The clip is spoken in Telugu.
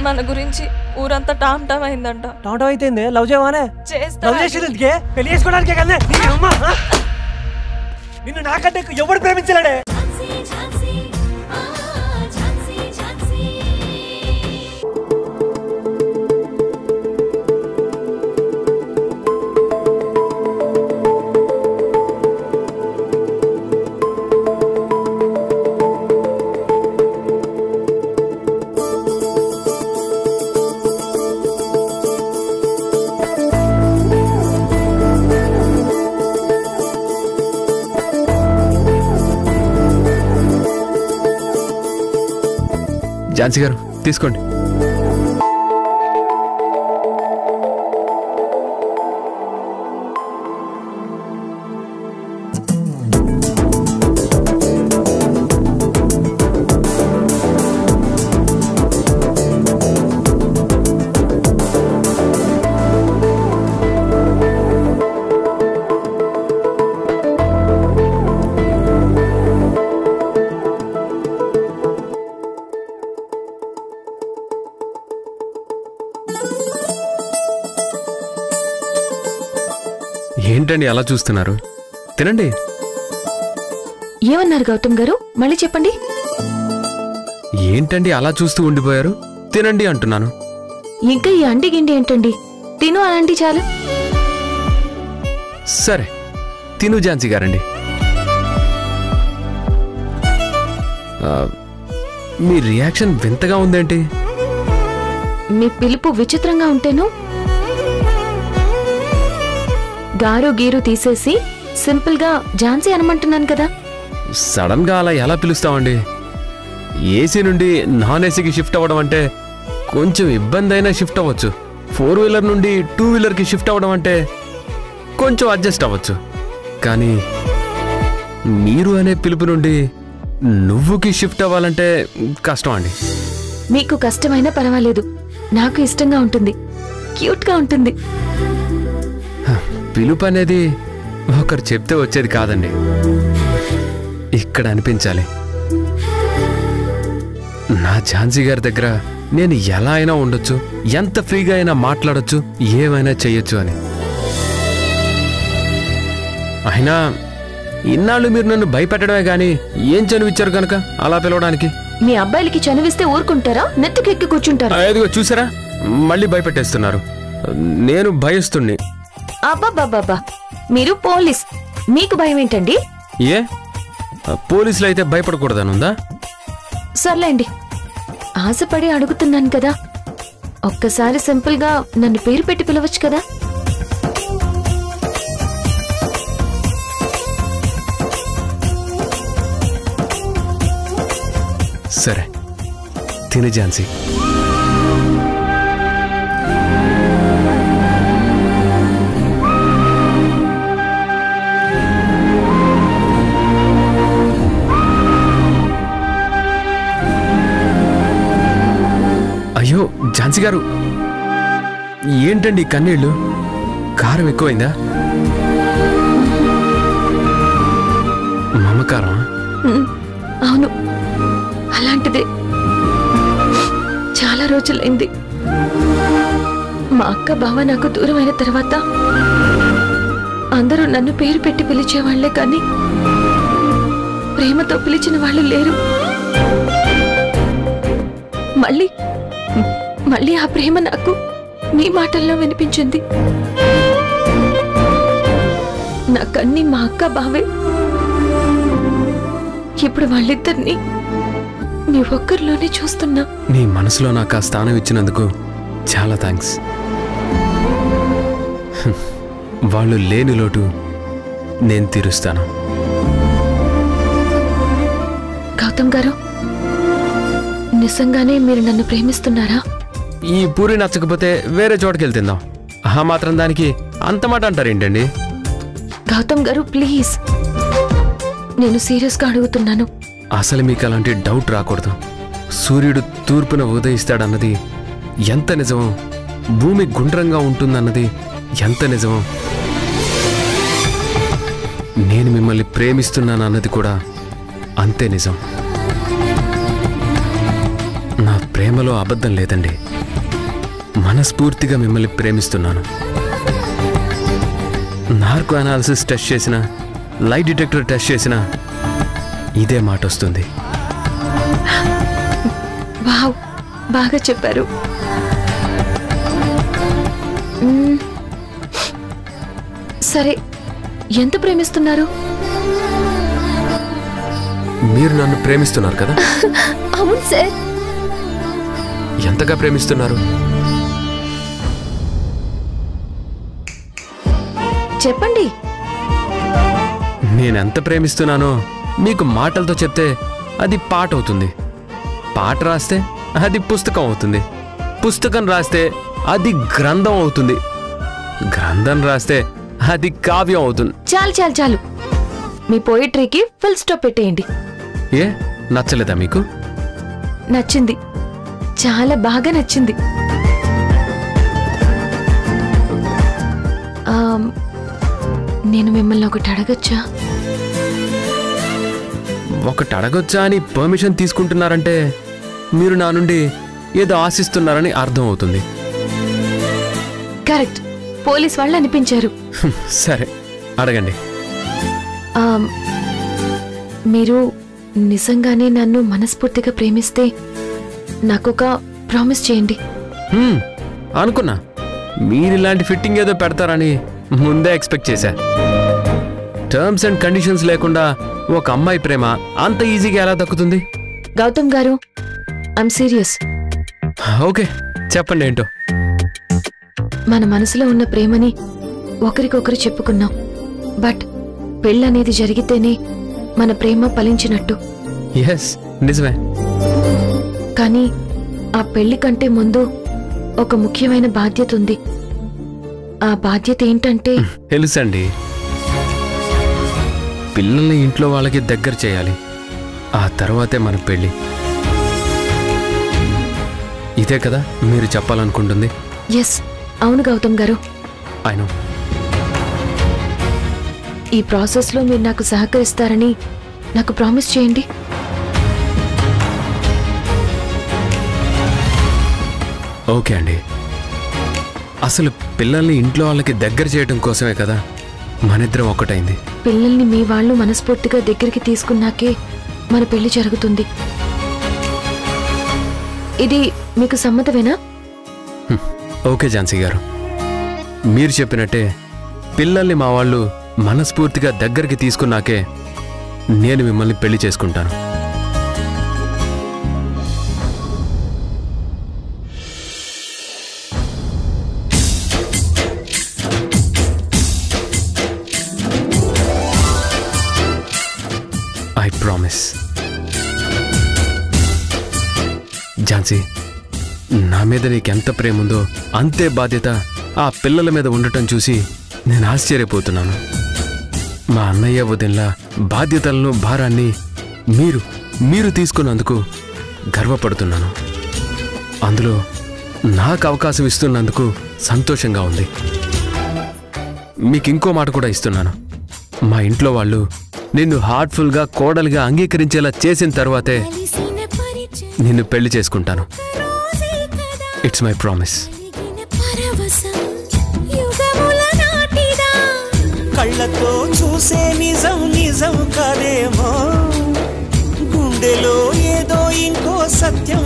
మన గురించి ఊరంతా టామ్ టామ్ అయిందంట. టామ్ టామ్ అయితే లవ్ చేయవానే? చేస్తా. పెళ్లి చేసుకోవడానికే కదా. నిన్ను నాకంటే ఎవడు ప్రేమించలేడే. ఝాన్సీ గారు తీసుకోండి. ఏంటండి అలా చూస్తున్నారు? తినండి. ఏమన్నారు గౌతమ్ గారు? మళ్ళీ చెప్పండి. ఏంటండి అలా చూస్తూ ఉండిపోయారు? తినండి అంటున్నాను. ఇంకా ఈ అండి గిండి ఏంటండి? తిను అనండి చాలు. సరే తిను ఝాన్సీ గారండి. మీ రియాక్షన్ వింతగా ఉందేంటి? మీ పిలుపు విచిత్రంగా ఉంటేను గారు గీరు తీసేసి సింపుల్ గా ఝాన్సీ అనమంటున్నాను కదా. సడన్ గా అలా ఎలా పిలుస్తామండి? ఏసీ నుండి నాన్ ఏసీకి షిఫ్ట్ అవ్వడం అంటే కొంచెం ఇబ్బంది అయినా షిఫ్ట్ అవ్వచ్చు. 4 వీలర్ నుండి 2 వీలర్కి షిఫ్ట్ అవ్వడం అంటే కొంచెం అడ్జస్ట్ అవ్వచ్చు. కానీ మీరు అనే పిలుపు నుండి నువ్వుకి షిఫ్ట్ అవ్వాలంటే కష్టం అండి. మీకు కష్టమైనా పర్వాలేదు, నాకు ఇష్టంగా ఉంటుంది, క్యూట్ గా ఉంటుంది. పిలుపు అనేది ఒకరు చెప్తే వచ్చేది కాదండి, ఇక్కడ అనిపించాలి. నా ఝాన్సీ గారి దగ్గర నేను ఎలా అయినా ఉండొచ్చు, ఎంత ఫ్రీగా అయినా మాట్లాడొచ్చు, ఏమైనా చెయ్యొచ్చు అని. అయినా ఇన్నాళ్ళు మీరు నన్ను భయపెట్టడమే గాని ఏం చనువిచ్చారు కనుక అలా పిలవడానికి? మీ అబ్బాయిలకి చనువిస్తే ఊరుకుంటారా? నెత్తికెక్కి కూర్చుంటారా? అదిగో చూసారా, మళ్ళీ భయపెట్టేస్తున్నారు. నేను భయస్తుణ్ణి. అబ్బాబ్బాబ్బా, మీరు పోలీస్, మీకు భయం ఏంటండి? ఏ పోలీసులు అయితే భయపడకూడదనుందా? సర్లేండి, ఆశపడి అడుగుతున్నాను కదా, ఒక్కసారి సింపుల్ గా నన్ను పేరు పెట్టి పిలవచ్చు కదా. సరే తిని ఝాన్సీ. అయ్యో ఝాన్సీ గారు, ఏంటండి కన్నీళ్ళు? కారం ఎక్కువైందా? మమకారం? అవును, అలాంటిదే. చాలా రోజులైంది. మా అక్క బావ నాకు దూరమైన తర్వాత అందరూ నన్ను పేరు పెట్టి పిలిచేవాళ్లే కానీ ప్రేమతో పిలిచిన వాళ్ళు లేరు. మళ్ళీ ఆ ప్రేమ నాకు మీ మాటల్లో వినిపించింది. నాకన్నీ మా అక్క బావే. ఇప్పుడు వాళ్ళిద్దరిని మీ ఒక్కరిలోనే చూస్తున్నా. నీ మనసులో నాకు ఆ స్థానం ఇచ్చినందుకు చాలా థ్యాంక్స్. వాళ్ళు లేని లోటు నేను తీరుస్తాను. గౌతమ్ గారు, నిజంగానే మీరు నన్ను ప్రేమిస్తున్నారా? ఈ పూరి నచ్చకపోతే వేరే చోటుకి వెళ్తుందాం. ఆ మాత్రం దానికి అంత మాట అంటారేంటండి? గౌతమ్ గారు ప్లీజ్, నేను సీరియస్గా అడుగుతున్నాను. అసలు మీకు అలాంటి డౌట్ రాకూడదు. సూర్యుడు తూర్పున ఉదయిస్తాడన్నది ఎంత నిజమో, భూమి గుండ్రంగా ఉంటుందన్నది ఎంత నిజమో, నేను మిమ్మల్ని ప్రేమిస్తున్నాను అన్నది కూడా అంతే నిజం. నా ప్రేమ ప్రేమలో అబద్ధం లేదండి. మనస్ఫూర్తిగా మిమ్మల్ని ప్రేమిస్తున్నాను. నార్కో అనాలిసిస్ టెస్ట్ చేసిన, లై డిటెక్టర్ టెస్ట్ చేసిన ఇదే మాట వస్తుంది. వావ్, బాగా చెప్పారు. సరే, ఎంత ప్రేమిస్తున్నారు? మీరు నన్ను ప్రేమిస్తున్నారు కదా? అవును సార్. ఎంతగా ప్రేమిస్తున్నారు? చెప్పండి. నేనెంత ప్రేమిస్తున్నానో మీకు మాటలతో చెప్తే అది పాట అవుతుంది. పాట రాస్తే అది పుస్తకం అవుతుంది. పుస్తకం రాస్తే అది గ్రంథం అవుతుంది. గ్రంథం రాస్తే అది కావ్యం అవుతుంది. చాలు చాలు చాలు, మీ పోయిటరీకి ఫుల్ స్టాప్ పెట్టేయండి. ఏ నచ్చలేదా మీకు? నచ్చింది, చాలా బాగా నచ్చింది. నేను మిమ్మల్ని ఒకటి అడగచ్చా? ఒకటి అడగొచ్చా అని పర్మిషన్ తీసుకుంటున్నారంటే మీరు నా నుండి ఏదో ఆశిస్తున్నారని అర్థం అవుతుంది. కరెక్ట్, పోలీస్ వాళ్ళు అనిపించారు. సరే అడగండి. మీరు నిజంగానే నన్ను మనస్ఫూర్తిగా ప్రేమిస్తే నాకొక ప్రామిస్ చేయండి. అనుకున్నా మీరిలాంటి ఫిట్టింగ్ ఏదో పెడతారని ముందే ఎక్స్పెక్ట్ చేశా. టర్మ్స్ అండ్ కండిషన్స్ లేకుండా ఒక అమ్మాయి ప్రేమ అంత ఈజీగా ఎలా దక్కుతుంది? గౌతమ్ గారు, ఐమ్ సీరియస్. ఓకే, చెప్పండి ఏంటో. మన మనసులో ఉన్న ప్రేమని ఒకరికొకరు చెప్పుకున్నాం. బట్ పెళ్ళనేది జరిగితేనే మన ప్రేమ ఫలించినట్టు. ఎస్, నిజమే. కానీ ఆ పెళ్లి కంటే ముందు ఒక ముఖ్యమైన బాధ్యత ఉంది. ఆ బాధ్యత ఏంటంటే, తెలుసండి, పిల్లల్ని ఇంట్లో వాళ్ళకి దగ్గర చేయాలి. ఆ తర్వాతే మన పెళ్ళి. ఇదే కదా మీరు చెప్పాలనుకుంటుంది? ఎస్, అవును గౌతమ్ గారు. I know. ఈ ప్రాసెస్లో మీరు నాకు సహకరిస్తారని నాకు ప్రామిస్ చేయండి. ఓకే అండి. అసలు పిల్లల్ని ఇంట్లో వాళ్ళకి దగ్గర చేయడం కోసమే కదా మనిద్దరం ఒకటైంది. పిల్లల్ని మీ వాళ్ళు మనస్ఫూర్తిగా దగ్గరికి తీసుకున్నాకే మన పెళ్లి జరుగుతుంది. ఇది మీకు సమ్మతమేనా? ఓకే ఝాన్సీ గారు, మీరు చెప్పినట్టే పిల్లల్ని మా వాళ్ళు మనస్ఫూర్తిగా దగ్గరికి తీసుకున్నాకే నేను మిమ్మల్ని పెళ్లి చేసుకుంటాను. I promise. ఝాన్సీ, నా మీద నీకెంత ప్రేమ ఉందో అంతే బాధ్యత ఆ పిల్లల మీద ఉండటం చూసి నేను ఆశ్చర్యపోతున్నాను. మా అన్నయ్య వదినల బాధ్యతలను, భారాన్ని మీరు తీసుకున్నందుకు గర్వపడుతున్నాను. అందులో నాకు అవకాశం ఇస్తున్నందుకు సంతోషంగా ఉంది. మీకు ఇంకో మాట కూడా ఇస్తున్నాను. మా ఇంట్లో వాళ్ళు నిన్ను హార్ట్ఫుల్గా కోడలిగా అంగీకరించేలా చేసిన తర్వాతే నిన్ను పెళ్లి చేసుకుంటాను. It's my promise. కళ్ళతో చూసే నిజం నిజం కాదేమో, గుండెలో ఏదో ఇంకో సత్యం